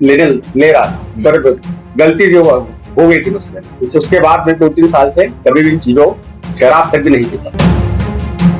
लेने ले रहा था, पर गलती जो हो गई थी उसमें। उसके बाद मैं 2-3 साल से कभी भी चीजों शराब तक भी नहीं पीता।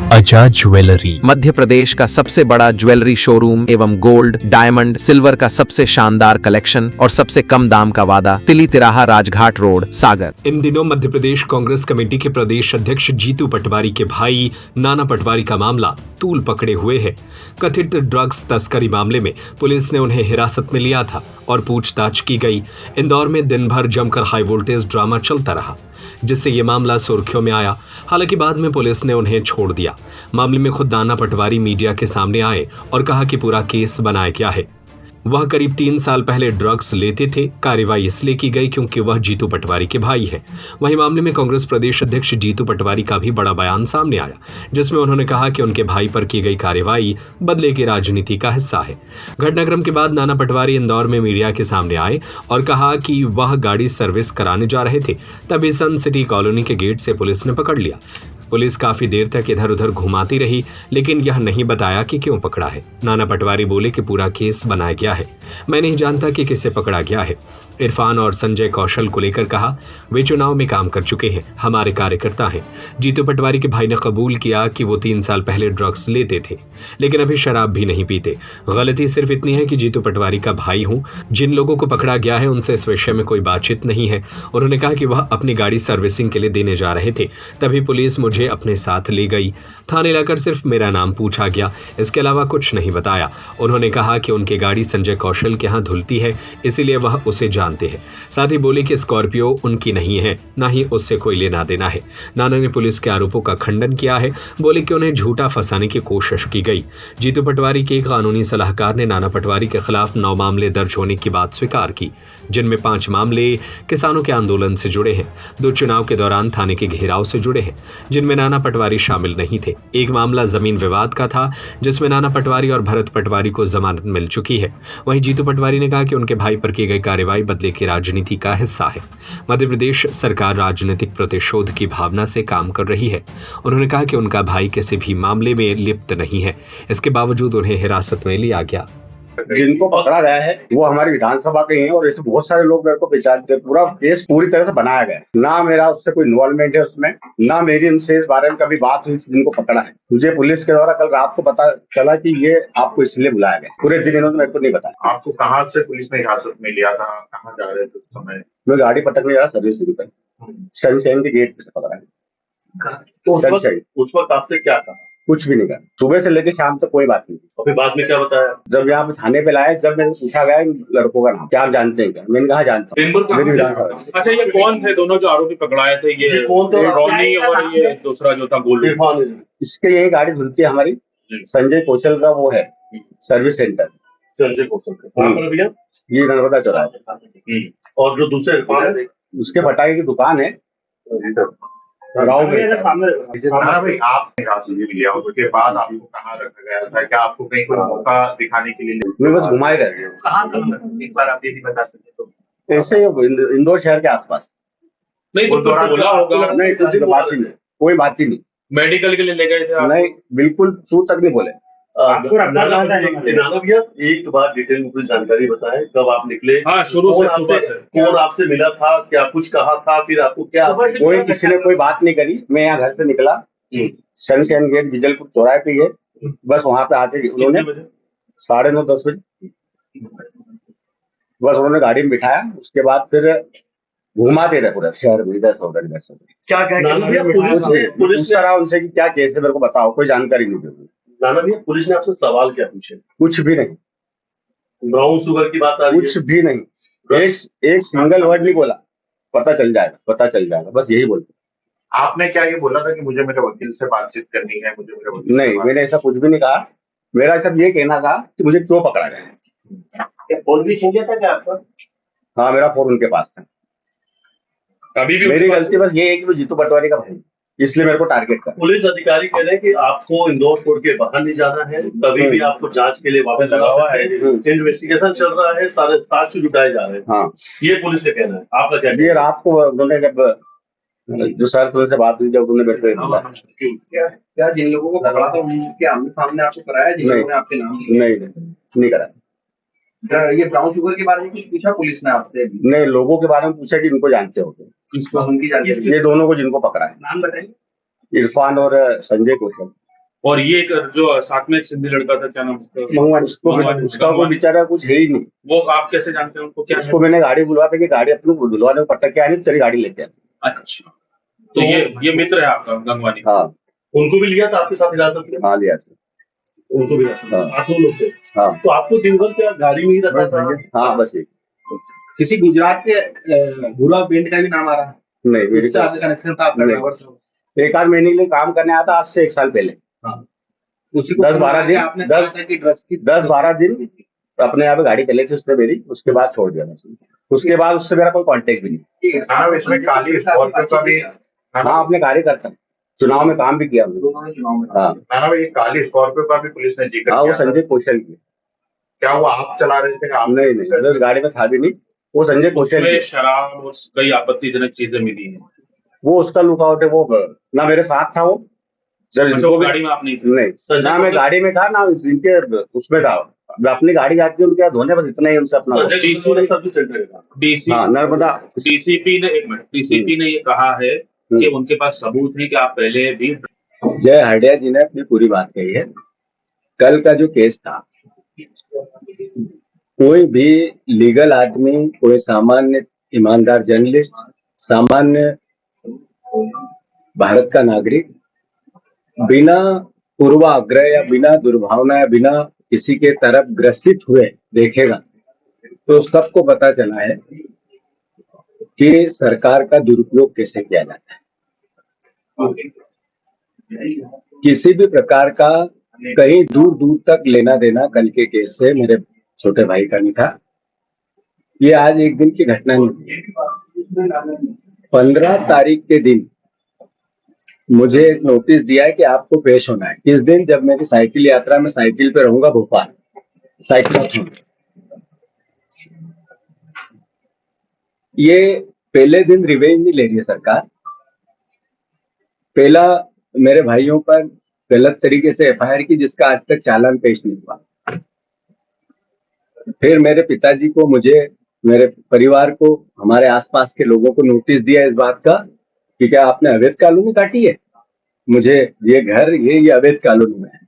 आजाद ज्वेलरी मध्य प्रदेश का सबसे बड़ा ज्वेलरी शोरूम एवं गोल्ड, डायमंड, सिल्वर का सबसे शानदार कलेक्शन और सबसे कम दाम का वादा, तिली तिराहा, राजघाट रोड, सागर। इन दिनों मध्य प्रदेश कांग्रेस कमेटी के प्रदेश अध्यक्ष जीतू पटवारी के भाई नाना पटवारी का मामला तूल पकड़े हुए है। कथित ड्रग्स तस्करी मामले में पुलिस ने उन्हें हिरासत में लिया था और पूछताछ की गई। इंदौर में दिन भर जमकर हाई वोल्टेज ड्रामा चलता रहा, जिससे ये मामला सुर्खियों में आया। हालांकि बाद में पुलिस ने उन्हें छोड़ दिया। मामले में खुद नाना पटवारी मीडिया के सामने आए और कहा कि पूरा केस बनाया गया है। वह करीब 3 साल पहले ड्रग्स लेते थे। कार्रवाई इसलिए की गई क्योंकि वह जीतू पटवारी के भाई हैं। वहीं मामले में कांग्रेस प्रदेश अध्यक्ष जीतू पटवारी का भी बड़ा बयान सामने आया, जिसमें उन्होंने कहा कि उनके भाई पर की गई कार्रवाई बदले की राजनीति का हिस्सा है। घटनाक्रम के बाद नाना पटवारी इंदौर में मीडिया के सामने आए और कहा कि वह गाड़ी सर्विस कराने जा रहे थे, तभी सन सिटी कॉलोनी के गेट से पुलिस ने पकड़ लिया। पुलिस काफी देर तक इधर उधर घुमाती रही, लेकिन यह नहीं बताया कि क्यों पकड़ा है। नाना पटवारी बोले कि पूरा केस बनाया गया है, मैं नहीं जानता कि किसे पकड़ा गया है। इरफान और संजय कौशल को लेकर कहा, वे चुनाव में काम कर चुके हैं, हमारे कार्यकर्ता हैं। जीतू पटवारी के भाई ने कबूल किया कि वो 3 साल पहले ड्रग्स लेते थे, लेकिन अभी शराब भी नहीं पीते। गलती सिर्फ इतनी है कि जीतू पटवारी का भाई हूं। जिन लोगों को पकड़ा गया है उनसे इस विषय में कोई बातचीत नहीं है। उन्होंने कहा कि वह अपनी गाड़ी सर्विसिंग के लिए देने जा रहे थे, तभी पुलिस मुझे अपने साथ ले गई। थाने लाकर सिर्फ मेरा नाम पूछा गया, इसके अलावा कुछ नहीं बताया। उन्होंने कहा कि उनकी गाड़ी संजय कौशल के यहाँ धुलती है, इसीलिए वह उसे जानते हैं। साथ ही बोले कि स्कॉर्पियो उनकी नहीं है, ना ही उससे कोई लेना देना है। नाना ने पुलिस के आरोपों का खंडन किया है, बोले कि उन्हें झूठा फंसाने की कोशिश की गई। जीतू पटवारी के कानूनी सलाहकार ने नाना पटवारी के खिलाफ 9 मामले दर्ज होने की बात स्वीकार की, जिनमें 5 मामले किसानों के आंदोलन से जुड़े हैं, 2 चुनाव के दौरान थाने के घेराव से जुड़े हैं, जिनमें नाना पटवारी शामिल नहीं थे। एक मामला जमीन विवाद का था, जिसमें नाना पटवारी और भरत पटवारी को जमानत मिल चुकी है। वहीं जीतू पटवारी ने कहा कि उनके भाई पर की गई कार्रवाई बदले की राजनीति का हिस्सा है। मध्य प्रदेश सरकार राजनीतिक प्रतिशोध की भावना से काम कर रही है। उन्होंने कहा कि उनका भाई किसी भी मामले में लिप्त नहीं है, इसके बावजूद उन्हें हिरासत में लिया गया। जिनको पकड़ा गया है वो हमारी विधानसभा के ही हैं और ऐसे बहुत सारे लोग मेरे को पहचानते हैं। पूरा केस पूरी तरह से बनाया गया है, ना मेरा उससे कोई इन्वॉल्वमेंट है उसमें, ना मेरी उनसे इस बारे में कभी बात हुई जिनको पकड़ा है। मुझे पुलिस के द्वारा कल रात को पता चला कि ये आपको इसलिए बुलाया गया। पूरे दिन इन्होंने मेरे को नहीं बताया। आपको कहाँ से पुलिस ने हिरासत में लिया था, कहाँ जा रहे थे उस समय? मैं गाड़ी पटकने जा रहा सर्विस पर, सनशाइन के गेट से पकड़ा है। तो उस वक्त आपसे क्या कहा? कुछ भी नहीं कहा, सुबह से लेकर शाम तक कोई बात नहीं। और फिर बाद में क्या बताया? जब यहाँ पे थाने पे लाए, जब मैंने पूछा गया इन लड़कों का नाम क्या आप जानते हैं क्या, मैंने कहा जानता हूँ। अच्छा, ये कौन थे दोनों जो आरोपी पकड़ाए थे? ये रोनी और ये दूसरा जो था गोल्डू। इसके यही गाड़ी धुलती है हमारी, संजय कौशल का वो है सर्विस सेंटर। संजय कौशल का भैया ये नर्मदा चौराहे। और जो दूसरे उसके पटाखे की दुकान है गाँव में। भाई आपने लिया, उसके बाद आपको कहाँ रखा गया था? क्या आपको कहीं कोई मौका दिखाने के लिए? मैं बस घुमाए रह गए। एक बार आप ये भी बता सकते तो? ऐसे इंदौर शहर के आसपास। नहीं तो बोला होगा? नहीं, कुछ बात ही नहीं, कोई बात ही नहीं। मेडिकल के लिए ले गए थे आप? नहीं, बिल्कुल सूट तक नहीं बोले। नाना भैया एक बार डिटेल में कुछ जानकारी बताएं, कब आप निकले? हाँ, शुरू से कौन आपसे मिला था, क्या कुछ कहा था, फिर आपको क्या? कोई किसी ने कोई बात नहीं करी। मैं यहाँ घर से निकला, सनशाइन गेट बिजलपुर चौराहे पे है, बस वहां पे आते ही उन्होंने 9:30-10 बजे बस उन्होंने गाड़ी में बिठाया। उसके बाद फिर घुमाते रहे पूरा शहर में, 10 होकर 10 क्या पुलिस रहा उनसे कि क्या केस है, मेरे को बताओ। कोई जानकारी नहीं दी। नाना भैया पुलिस ने आपसे सवाल क्या पूछे? कुछ भी नहीं। ब्राउन शुगर की बात आ रही है? कुछ भी नहीं, एक सिंगल वर्ड नहीं बोला, पता चल जाएगा, बस यही बोलते। आपने क्या ये बोला था कि मुझे मेरे वकील से बातचीत करनी है, मुझे मेरे वकील? नहीं, मैंने ऐसा कुछ भी नहीं कहा। मेरा सिर्फ ये कहना था कि मुझे क्यों पकड़ा गया। फोन भी छीन लिया था क्या आपका? हाँ, मेरा फोन उनके पास था। अभी भी मेरी गलती बस ये है कि मैं जीतू पटवारी का भाई, इसलिए मेरे को टारगेट कर। पुलिस अधिकारी कह रहे हैं कि आपको इंदौर छोड़ के बाहर नहीं जाना है, कभी भी आपको जांच के लिए वापस लगा हुआ है, इन्वेस्टिगेशन चल रहा है, सारे साक्ष्य जुटाए जा रहे हैं। हाँ, ये पुलिस का कहना है। आपका क्या? ये रात को उन्होंने जब जो सर से बात हुई, जब उन्होंने बैठे क्या जिन लोगों को पकड़ा था उनके आमने सामने आपको कराया, जिन लोगों ने आपके नाम नहीं कराया। ये ब्राउन शुगर के बारे में कुछ पूछा पुलिस ने आपसे अभी? नहीं, लोगों के बारे में पूछा कि इनको जानते हो क्या? किसको उनकी जानकारी? ये दोनों को जिनको पकड़ा है, नाम बताइए। इरफान और संजय कौशल। और ये एक जो साथ में सिंधी लड़का था, क्या नाम उसका? उसका कोई बेचारा कुछ है ही नहीं। वो आप कैसे जानते हैं उनको? क्या उसको मैंने गाड़ी बुलवा था कि गाड़ी अपने बुलवाने को पता क्या नहीं, तेरी गाड़ी लेके आ। अच्छा, तो ये मित्र है आपका गंगवानी? हाँ। उनको भी लिया था आपके साथ हिरासत में? हाँ, लिया था। उनको भी हिरासत में? हाँ। आप दो लोग थे? हाँ। तो आपको दिन भर क्या गाड़ी में ही रखा था? हाँ, बस एक। किसी गुजरात के भूरा पेंट का भी नाम आ रहा है? नहीं, मेरे उससे आपका कनेक्शन था आपका ड्राइवर से? 1-8 महीने के लिए काम करने आया था, आज से 1 साल पहले। हाँ। उसी को 10-12 दिन आपने कहा था कि ड्रग्स की 10-12 दिन अपने यहाँ पे गाड़ी चली थी उसने मेरी, उसके बाद छोड़ दिया उसने। उसके बाद उससे मेरा कोई कांटेक्ट भी नहीं। हाँ, इसमें काली स्कॉर्पियो का भी। हाँ, अपने कार्यकर्ता, चुनाव में काम भी किया हमने। दोनों ने चुनाव में। हाँ। मैंने भाई, काली स्कॉर्पियो का भी पुलिस ने जिक्र हाँ, वो किया था। संजय कौशल की। क्या वो आप चला रहे थे? आप नहीं, उस गाड़ी में था भी नहीं, वो संजय कौशल उसमें की। शराब और कई आपत्तिजनक चीजें मिली हैं। वो उसका लुकआउट है, वो ना मेरे साथ था वो। जब अच्छा, इनको वो भी गाड़ी में आप नहीं थे? नहीं, ना मैं गाड़ी में था, ना इनके उसमें था। अपनी गाड़ी जाती है उनके यहाँ धोने, बस इतना ही उनसे अपना। सर्विस सेंटर है। हाँ, नर्मदा। डीसीपी ने डीसीपी ने ये कहा है कि उनके पास सबूत है कि आप पहले भी। जय हडिया जी ने अपनी पूरी बात कही है। कल का जो केस था, कोई भी लीगल आदमी, कोई सामान्य ईमानदार जर्नलिस्ट, सामान्य भारत का नागरिक बिना पूर्वाग्रह या बिना दुर्भावना या बिना किसी के तरफ ग्रसित हुए देखेगा तो सबको पता चला है कि सरकार का दुरुपयोग कैसे किया जाता है। किसी भी प्रकार का कहीं दूर दूर तक लेना देना कल के केस से मेरे छोटे भाई का नहीं था। ये आज एक दिन की घटना नहीं। 15 तारीख के दिन मुझे एक नोटिस दिया है कि आपको पेश होना है। इस दिन जब मेरी साइकिल यात्रा में साइकिल पे रहूंगा भोपाल, साइकिल। ये पहले दिन रिवेंज नहीं ले रही है सरकार। पहला मेरे भाइयों पर गलत तरीके से एफआईआर की, जिसका आज तक चालान पेश नहीं हुआ। फिर मेरे पिताजी को, मुझे, मेरे परिवार को, हमारे आसपास के लोगों को नोटिस दिया इस बात का कि क्या आपने अवैध कॉलोनी काटी है। मुझे ये घर ये अवैध कॉलोनी में है,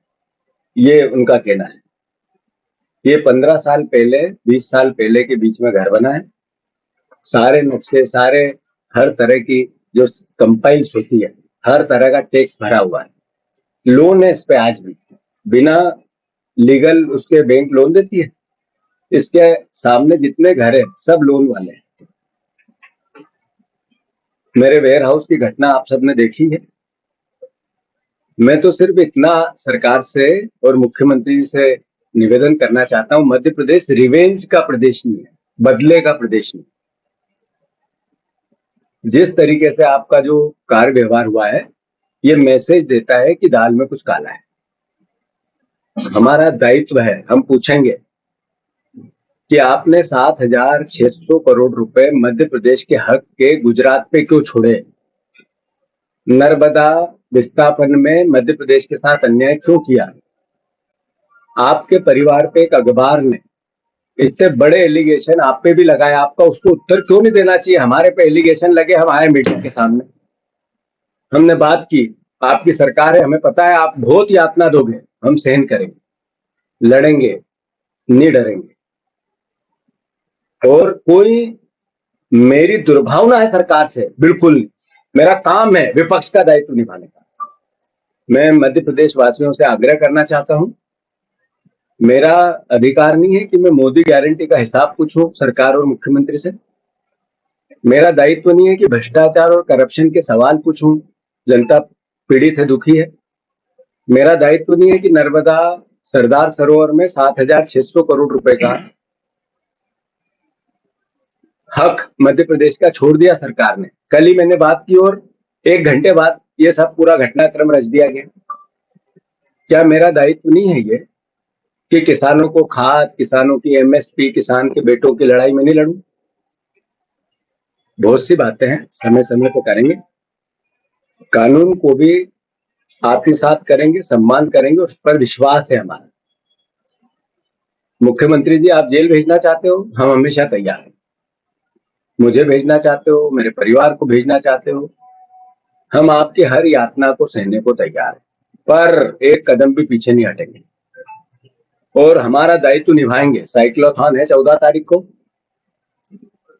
ये उनका कहना है। ये 15 साल पहले, 20 साल पहले के बीच में घर बना है। सारे नक्शे, सारे हर तरह की जो कंपाइल्स होती है, हर तरह का टैक्स भरा हुआ है। लोन है इस पे आज भी, बिना लीगल उसके बैंक लोन देती है। इसके सामने जितने घर है सब लोन वाले हैं। मेरे वेयर हाउस की घटना आप सबने देखी है। मैं तो सिर्फ इतना सरकार से और मुख्यमंत्री से निवेदन करना चाहता हूं, मध्य प्रदेश रिवेंज का प्रदेश नहीं है, बदले का प्रदेश नहीं। जिस तरीके से आपका जो कार्य व्यवहार हुआ है, ये मैसेज देता है कि दाल में कुछ काला है। हमारा दायित्व है, हम पूछेंगे कि आपने 7,600 करोड़ रुपए मध्य प्रदेश के हक के गुजरात पे क्यों छोड़े। नर्मदा विस्थापन में मध्य प्रदेश के साथ अन्याय क्यों किया। आपके परिवार पे एक अखबार ने इतने बड़े एलिगेशन आप पे भी लगाया, आपका उसको उत्तर क्यों नहीं देना चाहिए। हमारे पे एलिगेशन लगे, हम आए मीडिया के सामने, हमने बात की। आपकी सरकार है, हमें पता है आप बहुत यातना दोगे, हम सहन करेंगे, लड़ेंगे, नहीं डरेंगे। और कोई मेरी दुर्भावना है सरकार से बिल्कुल नहीं। मेरा काम है विपक्ष का दायित्व निभाने का। मैं मध्य प्रदेश वासियों से आग्रह करना चाहता हूं, मेरा अधिकार नहीं है कि मैं मोदी गारंटी का हिसाब पूछूं सरकार और मुख्यमंत्री से। मेरा दायित्व नहीं है कि भ्रष्टाचार और करप्शन के सवाल पूछूं, जनता पीड़ित है, दुखी है। मेरा दायित्व नहीं है कि नर्मदा सरदार सरोवर में 7,600 करोड़ रुपए का हक मध्य प्रदेश का छोड़ दिया सरकार ने। कल ही मैंने बात की और 1 घंटे बाद ये सब पूरा घटनाक्रम रच दिया गया। क्या मेरा दायित्व नहीं है ये कि किसानों को खाद, किसानों की एमएसपी, किसान के बेटों की लड़ाई में नहीं लड़ूं। बहुत सी बातें हैं, समय समय पर करेंगे। कानून को भी आपके साथ करेंगे, सम्मान करेंगे, उस पर विश्वास है हमारा। मुख्यमंत्री जी, आप जेल भेजना चाहते हो, हम हमेशा तैयार हैं। मुझे भेजना चाहते हो, मेरे परिवार को भेजना चाहते हो, हम आपकी हर यातना को सहने को तैयार हैं, पर एक कदम भी पीछे नहीं हटेंगे और हमारा दायित्व निभाएंगे। साइक्लोथॉन है 14 तारीख को,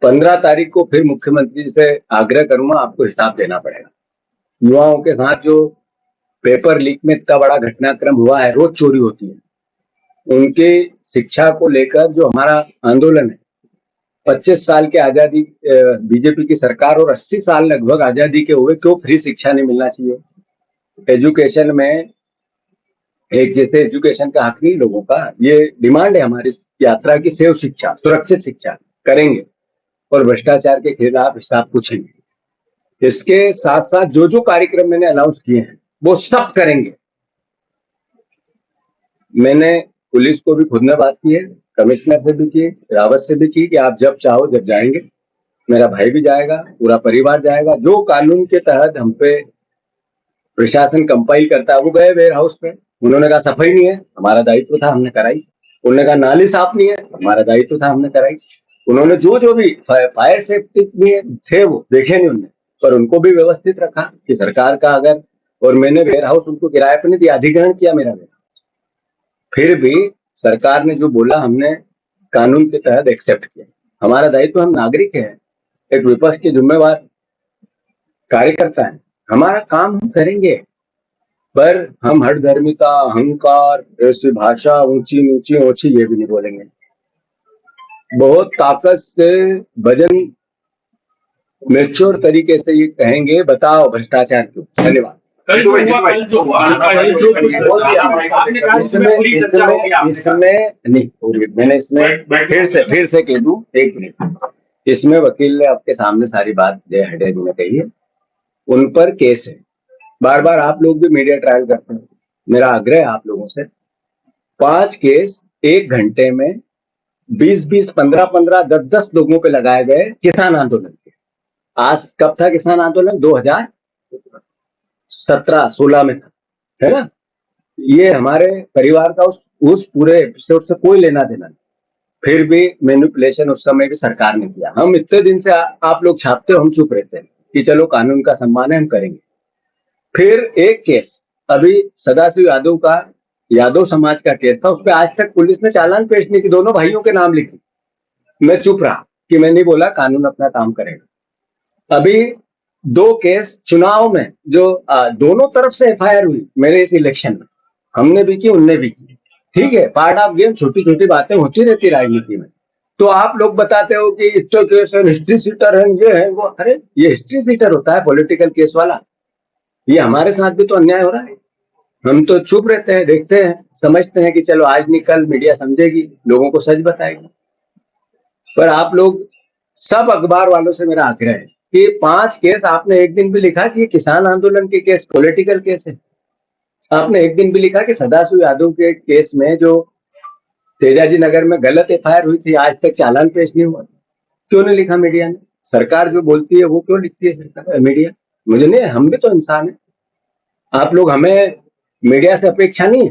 15 तारीख को फिर मुख्यमंत्री जी से आग्रह करूंगा, आपको हिसाब देना पड़ेगा। युवाओं के साथ जो पेपर लीक में इतना बड़ा घटनाक्रम हुआ है, रोज चोरी होती है, उनकी शिक्षा को लेकर जो हमारा आंदोलन है, 25 साल के आजादी बीजेपी की सरकार और 80 साल लगभग आजादी के हुए, क्यों फ्री शिक्षा नहीं मिलना चाहिए? एजुकेशन में एक जैसे एजुकेशन का हक नहीं लोगों का, ये डिमांड है हमारी यात्रा की। सेव शिक्षा, सुरक्षित शिक्षा करेंगे और भ्रष्टाचार के खिलाफ हिसाब पूछेंगे। इसके साथ साथ जो जो कार्यक्रम मैंने अनाउंस किए हैं वो सब करेंगे। मैंने पुलिस को भी खुद में बात की है, कमिश्नर से भी की, रावत से भी की कि आप जब चाहो जब जाएंगे, मेरा भाई भी जाएगा, पूरा परिवार जाएगा। जो कानून के तहत हम पे प्रशासन कंपाइल करता है वो गए वेयर हाउस पे, उन्होंने कहा सफाई नहीं है, हमारा दायित्व था, हमने कराई। उन्होंने कहा नाली साफ नहीं है, हमारा दायित्व था, हमने कराई। उन्होंने जो भी फायर सेफ्टी में थे वो देखे नहीं उन्होंने, पर उनको भी व्यवस्थित रखा कि सरकार का अगर, और मैंने वेयर हाउस उनको किराए पर नहीं दिया, अधिग्रहण किया मेरा वेयर। फिर भी सरकार ने जो बोला हमने कानून के तहत एक्सेप्ट किया। हमारा दायित्व, हम नागरिक हैं, एक विपक्ष के जिम्मेवार कार्यकर्ता है, हमारा काम हम करेंगे, पर हम हठधर्मिता, अहंकार, ऐसी भाषा ऊंची नीची ऊंची ये भी नहीं बोलेंगे। बहुत ताकत से वजन मेच्योर तरीके से ये कहेंगे, बताओ भ्रष्टाचार क्यों। धन्यवाद। मैंने इसमें फिर से कह दूं, एक मिनट, इसमें वकील ने आपके सामने सारी बात जय हडे जी ने कही है, उन पर केस है। बार बार आप लोग भी मीडिया ट्रायल करते हैं, मेरा आग्रह है आप लोगों से, 5 केस 1 घंटे में 20-20, 15-15, 10-10 लोगों पे लगाए गए किसान आंदोलन के। आज कब था किसान आंदोलन? 2017-16 में था, है ना? ये हमारे परिवार का उस पूरे एपिसोड से कोई लेना देना नहीं। फिर भी मैनिपुलेशन उस समय भी सरकार ने किया। हम इतने दिन से आप लोग छापते हो, हम चुप रहते हैं कि चलो कानून का सम्मान है, हम करेंगे। फिर एक केस अभी सदाशिव यादव का, यादव समाज का केस था, उस पर आज तक पुलिस ने चालान पेश नहीं की, दोनों भाइयों के नाम लिखी। मैं चुप रहा कि मैं नहीं बोला, कानून अपना काम करेगा। अभी 2 केस चुनाव में जो दोनों तरफ से एफआईआर हुई मेरे इस इलेक्शन में, हमने भी की, उनने भी की, ठीक है, पार्ट ऑफ गेम, छोटी छोटी बातें होती रहती राजनीति में। तो आप लोग बताते हो कि केस है, हिस्ट्री सीटर है, ये है वो। अरे ये हिस्ट्री सीटर होता है पॉलिटिकल केस वाला, ये हमारे साथ भी तो अन्याय हो रहा है। हम तो चुप रहते हैं, देखते हैं, समझते हैं कि चलो आज नहीं कल मीडिया समझेगी, लोगों को सच बताएगी। पर आप लोग सब अखबार वालों से मेरा आग्रह है कि 5 केस आपने एक दिन भी लिखा कि किसान आंदोलन के केस पॉलिटिकल केस है। आपने एक दिन भी लिखा कि सदाशिव यादव के केस में जो तेजाजी नगर में गलत एफआईआर हुई थी, आज तक चालान पेश नहीं हुआ, क्यों नहीं लिखा मीडिया ने? सरकार जो बोलती है वो क्यों लिखती है सरकार, मीडिया? मुझे नहीं, हम भी तो इंसान है। आप लोग, हमें मीडिया से अपेक्षा नहीं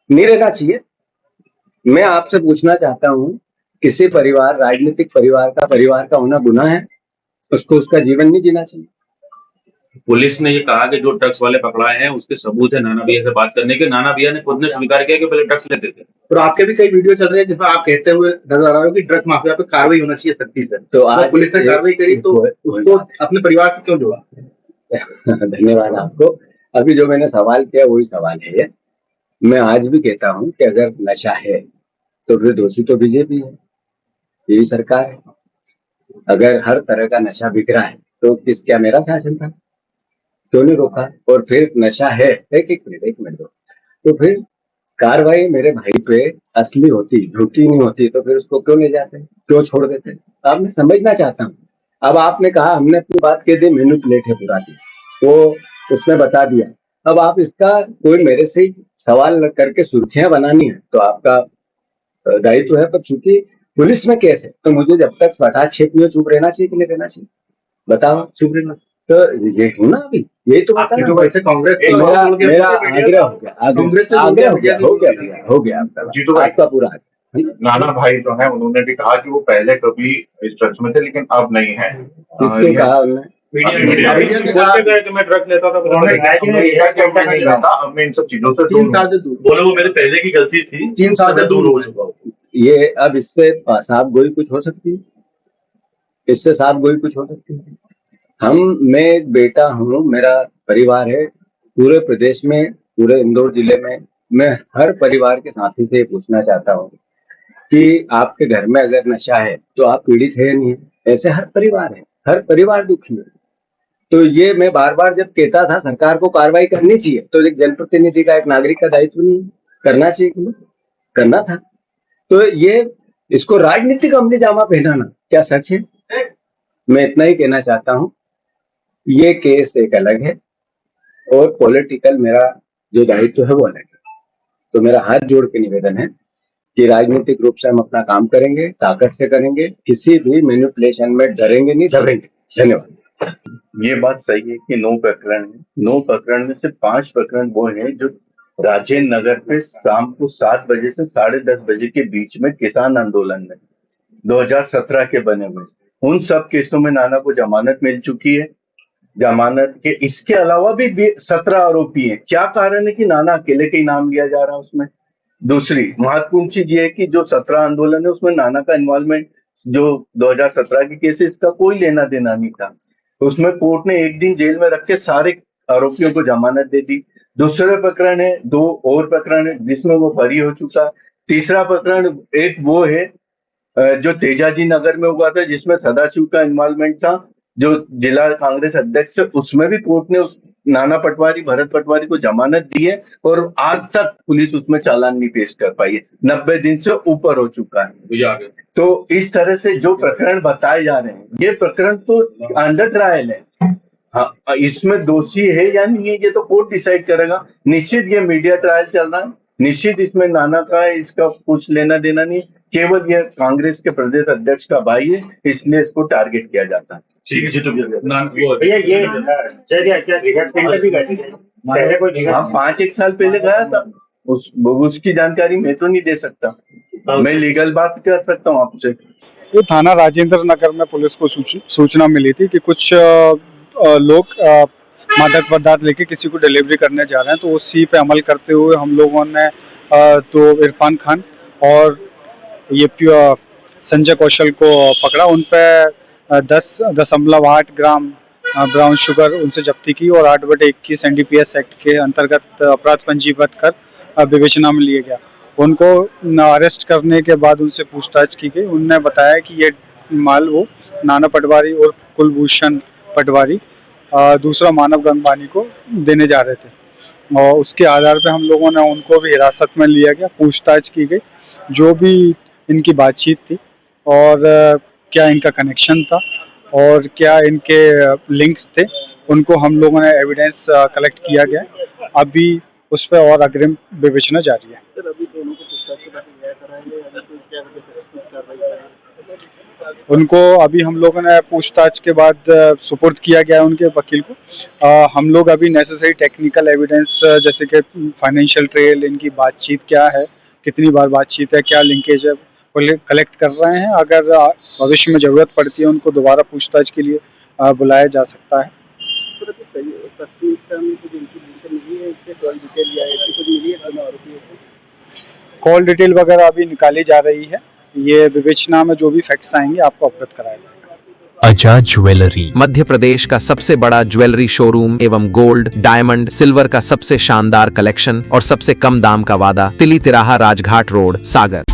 रहना चाहिए। मैं आपसे पूछना चाहता हूँ, किसी परिवार, राजनीतिक परिवार का होना गुनाह है? उसको उसका जीवन नहीं जीना चाहिए? पुलिस ने ये कहा कि जो ड्रग्स वाले पकड़ाए हैं उसके सबूत है नाना भैया से बात करने के। नाना भैया ने खुद ने स्वीकार किया कि पहले ड्रग्स लेते थे। और आपके भी कई वीडियो चल रहे हैं जिसमें आप कहते हुए नजर आ रहे हो कि ड्रग माफिया पे कार्रवाई होना चाहिए सख्ती से। तो आज पुलिस ने कार्रवाई करी तो उसको अपने परिवार से क्यों जोड़ा? धन्यवाद आपको। अभी जो मैंने सवाल किया वही सवाल है। मैं आज भी कहता हूँ कि अगर नशा है तो फिर दोषी तो बीजेपी है, यही सरकार है। अगर हर तरह का नशा बिक रहा है तो क्या मेरा शासन था? क्यों नहीं रोका? और फिर नशा है, एक मिनट दो, तो फिर कार्रवाई मेरे भाई पे असली होती, झूठी नहीं होती, तो फिर उसको क्यों ले जाते, क्यों छोड़ देते? अब मैं समझना चाहता हूँ। अब आपने कहा हमने अपनी बात कह दी, मैनिपुलेट है पूरा केस, वो उसने बता दिया। अब आप इसका कोई मेरे से ही सवाल करके सुर्खियां बनानी है तो आपका दायित्व है, पर चूंकि पुलिस में केस है तो मुझे जब तक सटा छेप में चुप रहना चाहिए कि नहीं रहना चाहिए? बताओ, चुप रहना तो ये हूँ ना अभी, यही तो बता ना। वैसे कांग्रेस मेरा आग्रह हो गया, हो गया आपका पूरा। नाना भाई जो है उन्होंने भी कहा कि वो पहले कभी इस ड्रग्स में थे लेकिन अब नहीं है। किसको कहा उन्होंने? मीडिया बोलते गए कि मैं ड्रग्स लेता था, उन्होंने कहा कि मैं ये करता नहीं था, अब मैं इन सब चीजों से 3 साल से दूर। बोले वो मेरे पहले की गलती थी, 3 साल से दूर हो चुका हूँ। ये अब इससे साफ गोई कुछ हो सकती है? इससे साफ गोई कुछ हो सकती है? मैं एक बेटा हूँ, मेरा परिवार है पूरे प्रदेश में, पूरे इंदौर जिले में। मैं हर परिवार के साथी से पूछना चाहता हूँ कि आपके घर में अगर नशा है तो आप पीड़ित है या नहीं है? ऐसे हर परिवार है, हर परिवार दुखी है। तो ये मैं बार बार जब कहता था सरकार को कार्रवाई करनी चाहिए, तो एक जनप्रतिनिधि का, एक नागरिक का दायित्व नहीं है? करना चाहिए कि नहीं? करना था। तो ये इसको राजनीतिक अमली जामा पहनाना क्या सच है? मैं इतना ही कहना चाहता हूँ, ये केस एक अलग है और पॉलिटिकल मेरा जो दायित्व है वो अलग है। तो मेरा हाथ जोड़ के निवेदन है कि राजनीतिक रूप से हम अपना काम करेंगे, ताकत से करेंगे, किसी भी मैनिपुलेशन में डरेंगे नहीं, दबेंगे। धन्यवाद। ये बात सही है कि 9 प्रकरण है। 9 प्रकरण में से 5 प्रकरण वो हैं जो राजेंद्र नगर पे शाम को 7 बजे से 10:30 बजे के बीच में किसान आंदोलन में 2017 के बने हुए। उन सब केसों में नाना को जमानत मिल चुकी है। जमानत के इसके अलावा भी 17 आरोपी हैं। क्या कारण है कि नाना अकेले का ही नाम लिया जा रहा है उसमें? दूसरी महत्वपूर्ण चीज ये है कि जो 17 आंदोलन है उसमें नाना का इन्वॉल्वमेंट, जो 2017 के केस है, इसका कोई लेना देना नहीं था। उसमें कोर्ट ने एक दिन जेल में रख के सारे आरोपियों को जमानत दे दी। दूसरे प्रकरण है, 2 और प्रकरण है जिसमें वो बरी हो चुका। तीसरा प्रकरण एक वो है जो तेजाजी नगर में हुआ था जिसमें सदाशिव का इन्वॉल्वमेंट था, जो जिला कांग्रेस अध्यक्ष, उसमें भी कोर्ट ने उस नाना पटवारी, भरत पटवारी को जमानत दी है और आज तक पुलिस उसमें चालान नहीं पेश कर पाई है। 90 दिन से ऊपर हो चुका है। तो इस तरह से जो प्रकरण बताए जा रहे हैं, ये प्रकरण तो अंडर ट्रायल है। हाँ, इसमें दोषी है या नहीं है ये तो कोर्ट डिसाइड करेगा। निश्चित ये मीडिया ट्रायल चल रहा है, निश्चित इसमें नाना का इसका कुछ लेना देना नहीं, केवल ये कांग्रेस के प्रदेश अध्यक्ष का भाई है, इसलिए इसको टारगेट किया जाता है। ठीक है जी, तो हाँ, 5-1 साल पहले गया था, उसकी जानकारी मैं तो नहीं दे सकता। मैं लीगल बात कर सकता हूँ आपसे। ये थाना राजेंद्र नगर में पुलिस को सूचना मिली थी कि कुछ लोग मादक पदार्थ लेके किसी को डिलीवरी करने जा रहे हैं। तो उसी पे अमल करते हुए हम लोगों ने तो इरफान खान और ये संजय कौशल को पकड़ा। उन पे 10.8 ग्राम ब्राउन शुगर उनसे जब्ती की और 8/21 NDPS एक्ट के अंतर्गत अपराध पंजीबद्ध कर विवेचना में लिया गया। उनको अरेस्ट करने के बाद उनसे पूछताछ की गई। उनने बताया कि ये माल वो नाना पटवारी और कुलभूषण पटवारी दूसरा मानव गंगवानी को देने जा रहे थे और उसके आधार पे हम लोगों ने उनको भी हिरासत में लिया गया, पूछताछ की गई। जो भी इनकी बातचीत थी और क्या इनका कनेक्शन था और क्या इनके लिंक्स थे, उनको हम लोगों ने एविडेंस कलेक्ट किया गया। अभी उस पर और अग्रिम विवेचना जारी है। उनको अभी हम लोगों ने पूछताछ के बाद सुपुर्द किया गया है उनके वकील को। हम लोग अभी नेसेसरी टेक्निकल एविडेंस जैसे कि फाइनेंशियल ट्रेल, इनकी बातचीत क्या है, कितनी बार बातचीत है, क्या लिंकेज है, कलेक्ट कर रहे हैं। अगर भविष्य में ज़रूरत पड़ती है उनको दोबारा पूछताछ के लिए बुलाया जा सकता है। कॉल डिटेल वगैरह अभी निकाली जा रही है। ये विवेचना में जो भी फैक्ट्स आएंगे आपको अवगत कराया जाएगा। आजाद ज्वेलरी मध्य प्रदेश का सबसे बड़ा ज्वेलरी शोरूम एवं गोल्ड, डायमंड, सिल्वर का सबसे शानदार कलेक्शन और सबसे कम दाम का वादा, तिली तिराहा, राजघाट रोड, सागर।